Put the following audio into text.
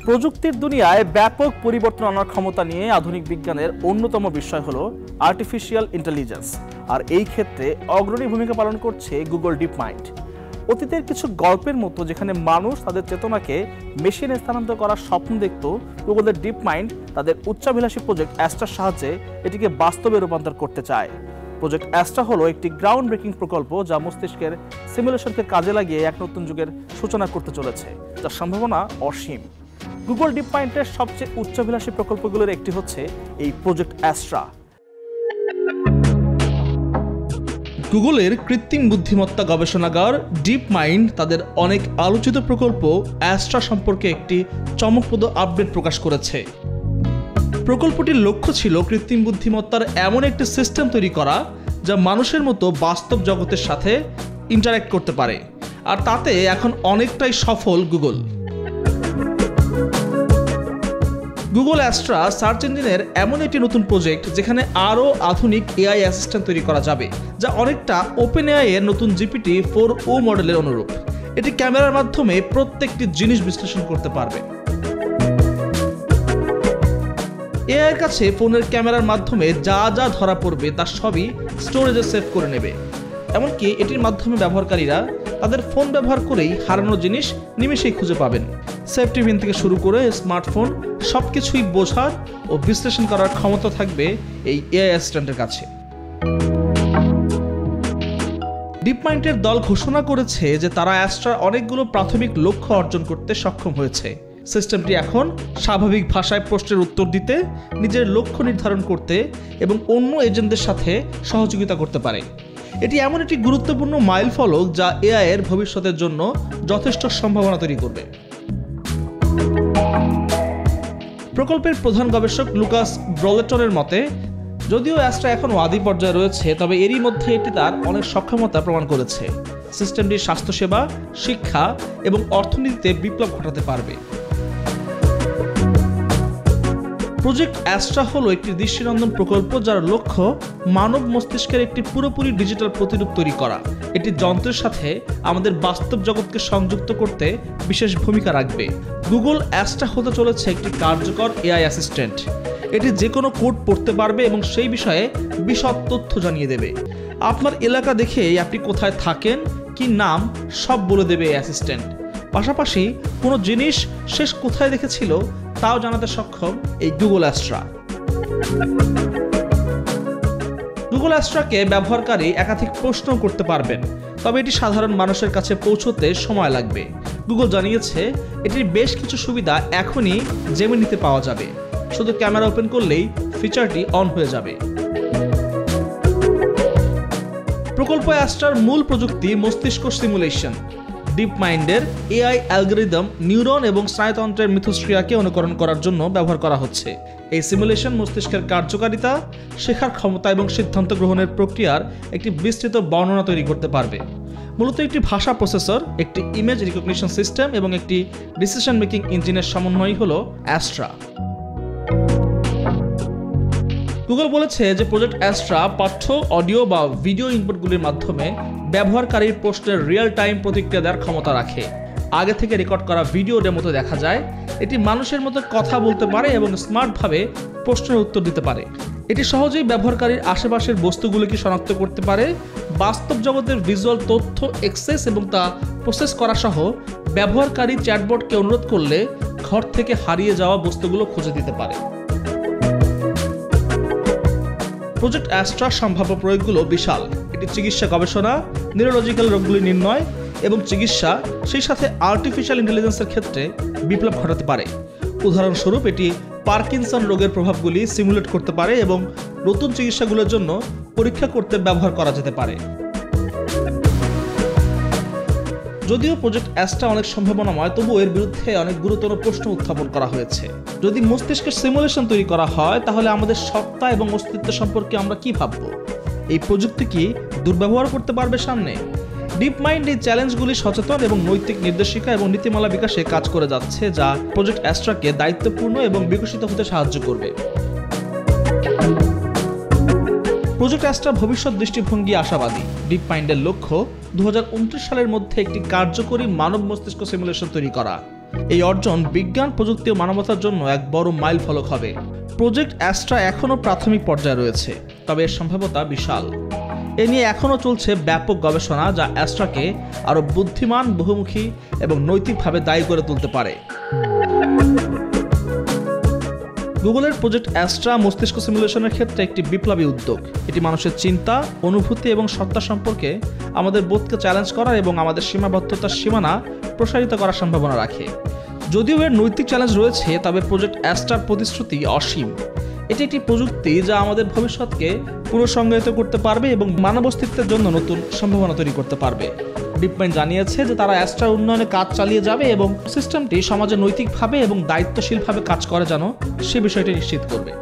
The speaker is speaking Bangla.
প্রযুক্তির দুনিয়ায় ব্যাপক পরিবর্তন আনার ক্ষমতা নিয়ে আধুনিক বিজ্ঞানের অন্যতম বিষয় হলো আর্টিফিশিয়াল ইন্টেলিজেন্স। আর এই ক্ষেত্রে অগ্রণী ভূমিকা পালন করছে গুগল ডিপ মাইন্ড। অতীতের কিছু গল্পের মতো যেখানে মানুষ তাদের চেতনাকে মেশিনে স্থানান্তর করার স্বপ্ন দেখত, গুগলের ডিপ মাইন্ড তাদের উচ্চাভিলাষী প্রজেক্ট অ্যাস্ট্রার সাহায্যে এটিকে বাস্তবে রূপান্তর করতে চায়। প্রজেক্ট অ্যাস্ট্রা হলো একটি গ্রাউন্ড ব্রেকিং প্রকল্প যা মস্তিষ্কের সিমুলেশনকে কাজে লাগিয়ে এক নতুন যুগের সূচনা করতে চলেছে, যার সম্ভাবনা অসীম। গুগল ডিপ মাইন্ডের সবচেয়ে উচ্চাভিলাষী প্রকল্পগুলোর একটি হচ্ছে এই প্রজেক্ট অ্যাস্ট্রা। গুগলের কৃত্রিম বুদ্ধিমত্তা গবেষণাগার ডিপ মাইন্ড তাদের অনেক আলোচিত প্রকল্প অ্যাস্ট্রা সম্পর্কে একটি চমকপ্রদ আপডেট প্রকাশ করেছে। প্রকল্পটির লক্ষ্য ছিল কৃত্রিম বুদ্ধিমত্তার এমন একটি সিস্টেম তৈরি করা যা মানুষের মতো বাস্তব জগতের সাথে ইন্টারঅ্যাক্ট করতে পারে, আর তাতে এখন অনেকটাই সফল গুগল অ্যাস্ট্রা সার্চ ইঞ্জিনের এমন একটি নতুন প্রজেক্ট যেখানে আরও আধুনিক এআই অ্যাসিস্ট্যান্ট তৈরি করা যাবে, যা অনেকটা ওপেন এআই এর নতুন GPT-4o মডেলের অনুরূপ। এটি ক্যামেরার মাধ্যমে প্রত্যেকটি জিনিস বিশ্লেষণ করতে পারবে। এআই এর কাছে ফোনের ক্যামেরার মাধ্যমে যা যা ধরা পড়বে তার সবই স্টোরেজে সেভ করে নেবে। এমনকি এটির মাধ্যমে ব্যবহারকারীরা তাদের ফোন ব্যবহার করেই হারানো জিনিস নিমেষেই খুঁজে পাবেন। সেফটি পিন থেকে শুরু করে স্মার্টফোন সবকিছুই বোঝার ও বিশ্লেষণ করার ক্ষমতা থাকবে এই এআই অ্যাসিস্ট্যান্টের কাছে। ডিপ মাইন্ডের দল ঘোষণা করেছে যে তারা অ্যাস্ট্রার অনেকগুলো প্রাথমিক লক্ষ্য অর্জন করতে সক্ষম হয়েছে। সিস্টেমটি এখন স্বাভাবিক ভাষায় প্রশ্নের উত্তর দিতে, নিজের লক্ষ্য নির্ধারণ করতে এবং অন্য এজেন্টদের সাথে সহযোগিতা করতে পারে। এটি এমন একটি গুরুত্বপূর্ণ মাইলফলক যা এআই এর ভবিষ্যতের জন্য যথেষ্ট সম্ভাবনা তৈরি করবে। প্রকল্পের প্রধান গবেষক লুকাস ব্রলেটনের মতে, যদিও অ্যাস্ট্রা এখন আদি পর্যায়ে রয়েছে, তবে এরই মধ্যে এটি তার অনেক সক্ষমতা প্রমাণ করেছে। সিস্টেমটি স্বাস্থ্যসেবা, শিক্ষা এবং অর্থনীতিতে বিপ্লব ঘটাতে পারবে। প্রজেক্ট অ্যাস্ট্রা হলো একটি দৃষ্টিনন্দন প্রকল্প যার লক্ষ্য মানব মস্তিষ্কের একটি পুরোপুরি ডিজিটাল প্রতিরূপ তৈরি করা। এটি যন্ত্রের সাথে আমাদের বাস্তব জগৎকে সংযুক্ত করতে বিশেষ ভূমিকা রাখবে। গুগল অ্যাস্ট্রা হতে চলেছে একটি কার্যকর এআই অ্যাসিস্ট্যান্ট। এটি যে কোনো কোড পড়তে পারবে এবং সেই বিষয়ে বিশদ তথ্য জানিয়ে দেবে। আপনার এলাকা দেখে আপনি কোথায় থাকেন, কি নাম, সব বলে দেবে এই অ্যাসিস্ট্যান্ট। পাশাপাশি কোনো জিনিস শেষ কোথায় দেখেছিল তাও জানাতে সক্ষম এই গুগল অ্যাস্ট্রা। গুগল অ্যাস্ট্রাকে ব্যবহারকারী একাধিক প্রশ্ন করতে পারবেন, তবে এটি সাধারণ মানুষের কাছে পৌঁছতে সময় লাগবে। গুগল জানিয়েছে এটির বেশ কিছু সুবিধা এখনই জেমিনিতে পাওয়া যাবে। শুধু ক্যামেরা ওপেন করলেই ফিচারটি অন হয়ে যাবে। প্রকল্প অ্যাস্ট্রার মূল প্রযুক্তি মস্তিষ্ক সিমুলেশন। ডিপ মাইন্ডের এআই অ্যালগরিদম নিউরন এবং স্নায়ুতন্ত্রের মিথস্ক্রিয়াকে অনুকরণ করার জন্য ব্যবহার করা হচ্ছে। এই সিমুলেশন মস্তিষ্কের কার্যকারিতা, শেখার ক্ষমতা এবং সিদ্ধান্ত গ্রহণের প্রক্রিয়ার একটি বিস্তৃত বর্ণনা তৈরি করতে পারবে। মূলত একটি ভাষা প্রসেসর, একটি ইমেজ রিকগনিশন সিস্টেম এবং একটি ডিসিশন মেকিং ইঞ্জিনের সমন্বয় হলো অ্যাস্ট্রা। গুগল বলেছে যে প্রজেক্ট অ্যাস্ট্রা পাঠ্য, অডিও বা ভিডিও ইনপুটগুলির মাধ্যমে ব্যবহারকারীর প্রশ্নের রিয়েল টাইম প্রতিক্রিয়া দেওয়ার ক্ষমতা রাখে। আগে থেকে রেকর্ড করা ভিডিও ডেমোতে দেখা যায় এটি মানুষের মতো কথা বলতে পারে এবং স্মার্টভাবে প্রশ্নের উত্তর দিতে পারে। এটি সহজেই ব্যবহারকারীর আশেপাশের বস্তুগুলিকে শনাক্ত করতে পারে, বাস্তব জগতের ভিজুয়াল তথ্য অ্যাক্সেস এবং তা প্রসেস করা সহ ব্যবহারকারী চ্যাটবটকে অনুরোধ করলে ঘর থেকে হারিয়ে যাওয়া বস্তুগুলো খুঁজে দিতে পারে। প্রজেক্ট অ্যাস্ট্রার সম্ভাব্য প্রয়োগগুলো বিশাল। এটি চিকিৎসা গবেষণা, নিউরোলজিক্যাল রোগগুলি নির্ণয় এবং চিকিৎসা, সেই সাথে আর্টিফিশিয়াল ইন্টেলিজেন্সের ক্ষেত্রে বিপ্লব ঘটাতে পারে। উদাহরণস্বরূপ এটি পার্কিনসন রোগের প্রভাবগুলি সিমুলেট করতে পারে এবং নতুন চিকিৎসাগুলোর জন্য পরীক্ষা করতে ব্যবহার করা যেতে পারে। যদিও প্রজেক্ট অ্যাস্ট্রা অনেক সম্ভাবনাময়, তবুও এর বিরুদ্ধে অনেক গুরুতর প্রশ্ন উত্থাপন করা হয়েছে। যদি মস্তিষ্কের সিমুলেশন তৈরি করা হয় তাহলে আমাদের সত্তা এবং অস্তিত্ব সম্পর্কে আমরা কি ভাবব? এই প্রযুক্তি কি দুর্ব্যবহার করতে পারবে সামনে? ডিপ মাইন্ড এই চ্যালেঞ্জগুলি সচেতন এবং নৈতিক নির্দেশিকা এবং নীতিমালা বিকাশে কাজ করে যাচ্ছে, যা প্রজেক্ট অ্যাস্ট্রাকে দায়িত্বপূর্ণ এবং বিকশিত হতে সাহায্য করবে। প্রজেক্ট অ্যাস্ট্রা ভবিষ্যৎ দৃষ্টিভঙ্গি আশাবাদী। ডিপ মাইন্ডের লক্ষ্য 2029 সালের মধ্যে একটি কার্যকরী মানব মস্তিষ্ক সিমুলেশন তৈরি করা। এই অর্জন বিজ্ঞান, প্রযুক্তি ও মানবতার জন্য এক বড় মাইল ফলক হবে। প্রজেক্ট অ্যাস্ট্রা এখনও প্রাথমিক পর্যায়ে রয়েছে, তবে এর সম্ভাব্যতা বিশাল। এ নিয়ে এখনও চলছে ব্যাপক গবেষণা, যা অ্যাস্ট্রাকে আরও বুদ্ধিমান, বহুমুখী এবং নৈতিকভাবে দায়ী করে তুলতে পারে। গুগলের প্রজেক্ট অ্যাস্ট্রা মস্তিষ্ক সিমুলেশনের ক্ষেত্রে একটি বিপ্লবী উদ্যোগ। এটি মানুষের চিন্তা, অনুভূতি এবং সত্তা সম্পর্কে আমাদের বোধকে চ্যালেঞ্জ করার এবং আমাদের সীমাবদ্ধতার সীমানা প্রসারিত করার সম্ভাবনা রাখে। যদিও এর নৈতিক চ্যালেঞ্জ রয়েছে, তবে প্রজেক্ট অ্যাস্ট্রার প্রতিশ্রুতি অসীম। এটি একটি প্রযুক্তি যা আমাদের ভবিষ্যৎকে পুনঃসংজ্ঞায়িত করতে পারবে এবং মানব অস্তিত্বের জন্য নতুন সম্ভাবনা তৈরি করতে পারবে। ডিপমাইন্ড জানিয়েছে যে তারা অ্যাস্ট্রার উন্নয়নে কাজ চালিয়ে যাবে এবং সিস্টেমটি সমাজে নৈতিকভাবে এবং দায়িত্বশীলভাবে কাজ করে যেন সে বিষয়টি নিশ্চিত করবে।